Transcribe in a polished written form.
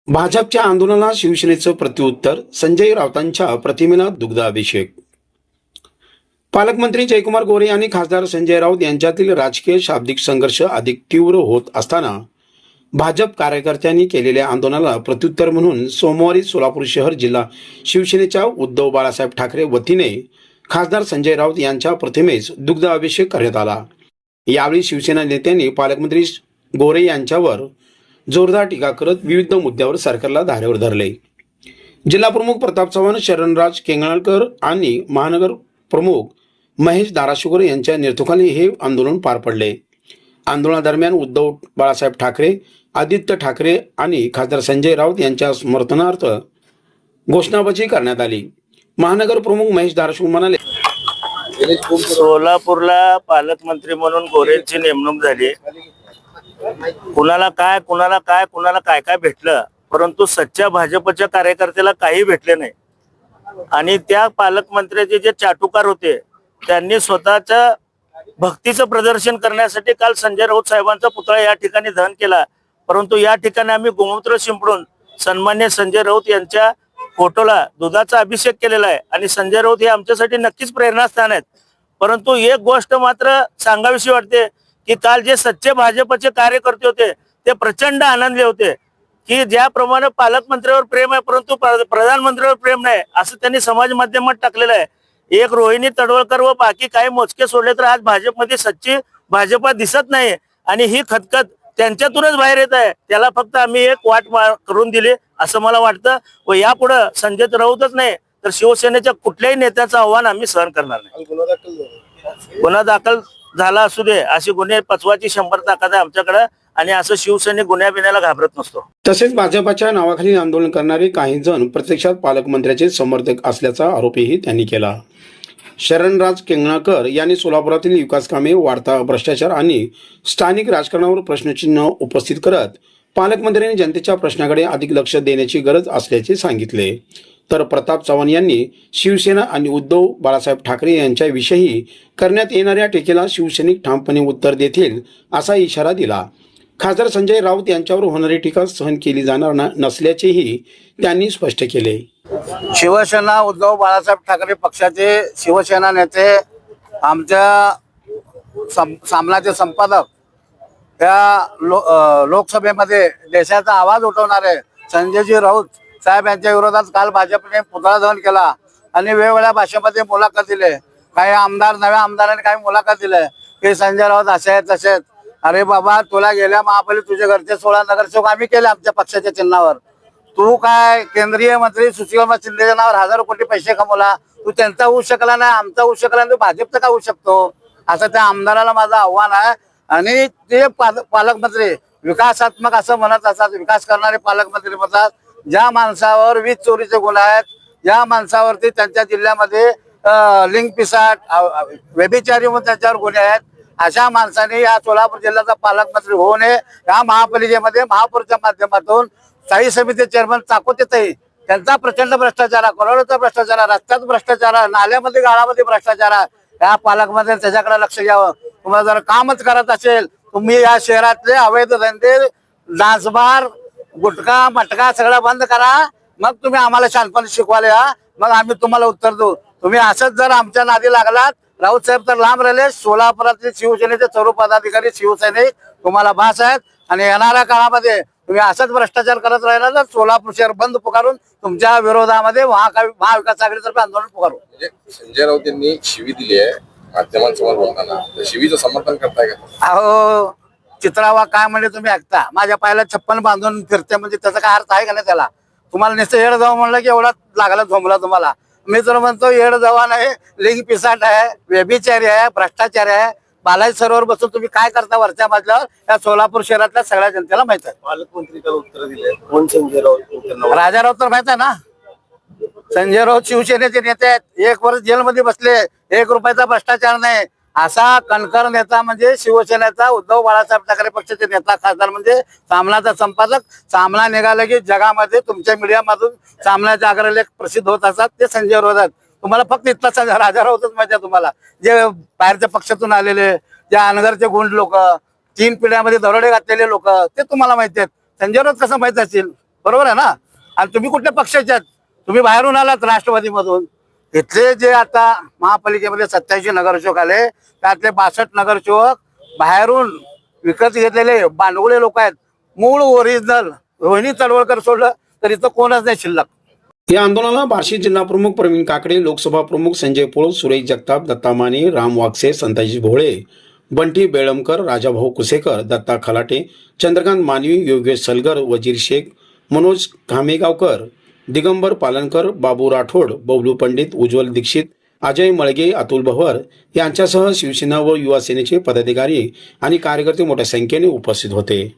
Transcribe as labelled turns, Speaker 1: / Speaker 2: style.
Speaker 1: भाजपच्या आंदोलनाला शिवसेनेचं प्रत्युत्तर, संजय राऊतांच्या प्रतिमेला दुग्धाभिषेक. पालकमंत्री जयकुमार गोरे आणि खासदार संजय राऊत यांच्यातील राजकीय शाब्दिक संघर्ष अधिक तीव्र होत असताना भाजप कार्यकर्त्यांनी केलेल्या आंदोलनाला प्रत्युत्तर म्हणून सोमवारी सोलापूर शहर जिल्हा शिवसेनेच्या उद्धव बाळासाहेब ठाकरे वतीने खासदार संजय राऊत यांच्या प्रतिमेस दुग्धाभिषेक करण्यात आला. यावेळी शिवसेना नेत्यांनी पालकमंत्री गोरे यांच्यावर जोरदार टीका करत विविध मुद्द्यावर सरकारला धारेवर धरले. जिल्हा प्रमुख प्रताप चव्हाण, शरणराज केंगणाळकर आणि महानगर प्रमुख महेश धाराशिवकर यांच्या नेतृत्वाखाली हे आंदोलन पार पडले. आंदोलनादरम्यान उद्धव बाळासाहेब ठाकरे, आदित्य ठाकरे आणि खासदार संजय राऊत यांच्या समर्थनार्थ घोषणाबाजी करण्यात आली. महानगर प्रमुख महेश धाराशिवकर म्हणाले,
Speaker 2: सोलापूरला पालकमंत्री म्हणून गोरेंची नेमणूक झाली. कुणाला काय काय भेटलं, परंतु सच्च्या भाजपच्या कार्यकर्त्याला काही भेटले नाही. आणि त्या पालकमंत्र्याचे जे चाटुकार होते त्यांनी स्वतःच्या भक्तीचं प्रदर्शन करण्यासाठी काल संजय राऊत साहेबांचा पुतळा या ठिकाणी दहन केला. परंतु या ठिकाणी आम्ही गोमूत्र शिंपडून सन्मान्य संजय राऊत यांच्या फोटोला दुधाचा अभिषेक केलेला आहे. आणि संजय राऊत हे आमच्यासाठी नक्कीच प्रेरणास्थान आहेत. परंतु एक गोष्ट मात्र सांगावीशी वाटते की काल जे सच्चे भाजपचे कार्यकर्ते होते ते प्रचंड आनंदले होते की ज्याप्रमाणे पालकमंत्र्यावर प्रेम आहे परंतु प्रधानमंत्र्यावर प्रेम नाही, असं त्यांनी समाज माध्यमात टाकलेलं आहे. एक रोहिणी तडवळकर व बाकी काही मोजके सोडले तर आज भाजपमध्ये सच्ची भाजपा दिसत नाही. आणि ही खतखत त्यांच्यातूनच बाहेर येत आहे. त्याला फक्त आम्ही एक वाट करून दिली असं मला वाटतं. व यापुढे संजय राऊतच नाही तर शिवसेनेच्या कुठल्याही नेत्याचं आव्हान आम्ही सहन करणार नाही. गुन्हा दाखल झाला असू दे, अशी गुन्हे पचवायची 100 ताकद आहे आमच्याकडे. आणि असं शिवसैनिक गुन्ह्या बिन्ह्याला घाबरत नसतो.
Speaker 1: तसेच भाजपच्या नावाखाली आंदोलन करणारे काही जण प्रत्यक्षात पालकमंत्र्याचे समर्थक असल्याचा आरोपही त्यांनी केला. शरणराज केंगणाळकर यांनी सोलापुरातील विकास कामे, वाढता भ्रष्टाचार आणि स्थानिक राजकारणावर प्रश्नचिन्ह उपस्थित करत पालकमंत्र्यांनी जनतेच्या प्रश्नाकडे अधिक लक्ष देण्याची गरज असल्याचे सांगितले. तर प्रताप चव्हाण यांनी शिवसेना आणि उद्धव बाळासाहेब ठाकरे यांच्याविषयी करण्यात येणाऱ्या टीकेला शिवसैनिक ठामपणे उत्तर देतील असा इशारा दिला. खासदार संजय राऊत यांच्यावर होणारी टीका सहन केली जाणार नसल्याचेही त्यांनी स्पष्ट केले.
Speaker 3: शिवसेना उद्धव बाळासाहेब ठाकरे पक्षाचे शिवसेना नेते, आमच्या सामनाचे संपादक, या लोकसभेमध्ये देशाचा आवाज उठवणारे संजयजी राऊत साहेब यांच्या विरोधात काल भाजपने पुतळा दहन केला आणि वेगवेगळ्या भाषेमध्ये मुलाखत दिले. काही आमदार, नव्या आमदारांनी काही मुलाखत दिले की संजय राऊत असे आहेत तसे आहेत. अरे बाबा, तुला गेल्या महापालिकेत तुझे घरचे 16 नगरसेवक आम्ही केले आमच्या पक्षाच्या चिन्हावर. तू काय केंद्रीय मंत्री सुशीलकुमार शिंदेच्या नावावर हजारो कोटी पैसे कमवला. तू त्यांचा होऊ शकला नाही, आमचा होऊ शकला नाही, तू भाजपचा का होऊ शकतो? असं त्या आमदाराला माझं आव्हान आहे. आणि ते पालकमंत्री विकासात्मक असं म्हणत असतात, विकास करणारे पालकमंत्री म्हणतात. ज्या माणसावर वीज चोरीचे गुन्हे आहेत, ज्या माणसावरती त्यांच्या जिल्ह्यामध्ये लिंग पिसाट, व्यभिचारी म्हणून त्यांच्यावर गुन्हे आहेत, अशा माणसाने या सोलापूर जिल्ह्याचा पालकमंत्री होऊ नये. या महापालिकेमध्ये महापौरच्या माध्यमातून स्थायी समिती चेअरमन चाकोतेताई त्यांचा प्रचंड भ्रष्टाचार आहे, करोडोचा भ्रष्टाचार आहे, रस्त्यात भ्रष्टाचार आहे, नाल्यामध्ये गाळामध्ये भ्रष्टाचार आहे. या पालकमंत्री त्याच्याकडे लक्ष द्यावं. तुम्हाला जर कामच करत असेल, तुम्ही या शहरातले अवैध धंदे, डान्सबार, गुटखा मटका सगळं बंद करा. मग तुम्ही आम्हाला शांतपणे शिकवायला या, मग आम्ही तुम्हाला उत्तर देऊ. तुम्ही असंच जर आमच्या नादी लागलात, राऊत साहेब तर लांब राहिले. सोलापुरातील शिवसेनेचे सर्व पदाधिकारी शिवसैनिक तुम्हाला भास आहेत. आणि येणाऱ्या काळामध्ये तुम्ही असंच भ्रष्टाचार करत राहिला तर सोलापूर शहर बंद पुकारून तुमच्या विरोधामध्ये महाविकास आघाडीतर्फे आंदोलन पुकारू.
Speaker 4: संजय राऊत यांनी शिवी दिली आहे माध्यमांसमोर बोलताना, शिवीचं समर्थन करताय का?
Speaker 3: अहो, चित्रावा काय म्हणजे तुम्ही ऐकता, माझ्या पायाला 56 बांधून फिरते म्हणजे त्याचा काय अर्थ आहे का नाही? त्याला तुम्हाला नुसतं येड जाऊ म्हणलं की एवढा लागला झोंबला तुम्हाला. मी तर म्हणतो येड जवान आहे, लिंग पिसाट आहे, व्यभिचारी आहे, भ्रष्टाचारी आहे. बालाजी सरोवर बसून तुम्ही काय करता वरच्या मजल्यावर या सोलापूर शहरातल्या सगळ्या जनतेला माहित आहे.
Speaker 2: पालकमंत्री काल उत्तर दिले. कोण संजय राऊत?
Speaker 3: राजा राऊत तर माहित आहे ना. संजय राऊत शिवसेनेचे नेते आहेत, 1 वर्ष जेलमध्ये बसले, 1 रुपयाचा भ्रष्टाचार नाही. असा कणखर नेता म्हणजे शिवसेनेचा उद्धव बाळासाहेब ठाकरे पक्षाचे नेता, खासदार म्हणजे सामनाचा संपादक. सामना निघाला की जगामध्ये तुमच्या मीडियामधून सामन्याचे अग्रलेख प्रसिद्ध होत असतात, ते संजय राऊत आहेत. तुम्हाला फक्त इतका राजा राऊतच माहिती आहे. तुम्हाला जे बाहेरच्या पक्षातून आलेले, जे अनगरचे गुंड लोक, 3 पिढ्यामध्ये दरोडे घातलेले लोक, ते तुम्हाला माहिती आहेत. संजय राऊत कसं माहित असेल? बरोबर आहे ना. आणि तुम्ही कुठल्या पक्षाचे आहेत? तुम्ही बाहेरून आलात राष्ट्रवादीमधून. इथले जे आता महापालिकेमध्ये 87 नगरसेवक आले, त्यातले 62 नगरसेवक बाहेरून विकत घेतलेले बांडगुळे लोक आहेत. मूळ ओरिजिनल रोहिणी तडवळकर सोडलं तर इथं कोणच नाही शिल्लक.
Speaker 1: या आंदोलनाला बार्शी जिल्हा प्रमुख प्रवीण काकडे, लोकसभा प्रमुख संजय पोळ, सुरेश जगताप, दत्ता माने, राम वागसे, संताजी भोळे, बंटी बेळमकर, राजाभाऊ कुसेकर, दत्ता खलाटे, चंद्रकांत मानवी, योगेश सलगर, वजीर शेख, मनोज खामेगावकर, दिगंबर पालनकर, बाबू राठोड, बबलू पंडित, उज्ज्वल दीक्षित, अजय मळगे, अतुल भवर यांच्यासह शिवसेना व युवा सेनेचे पदाधिकारी आणि कार्यकर्ते मोठ्या संख्येने उपस्थित होते.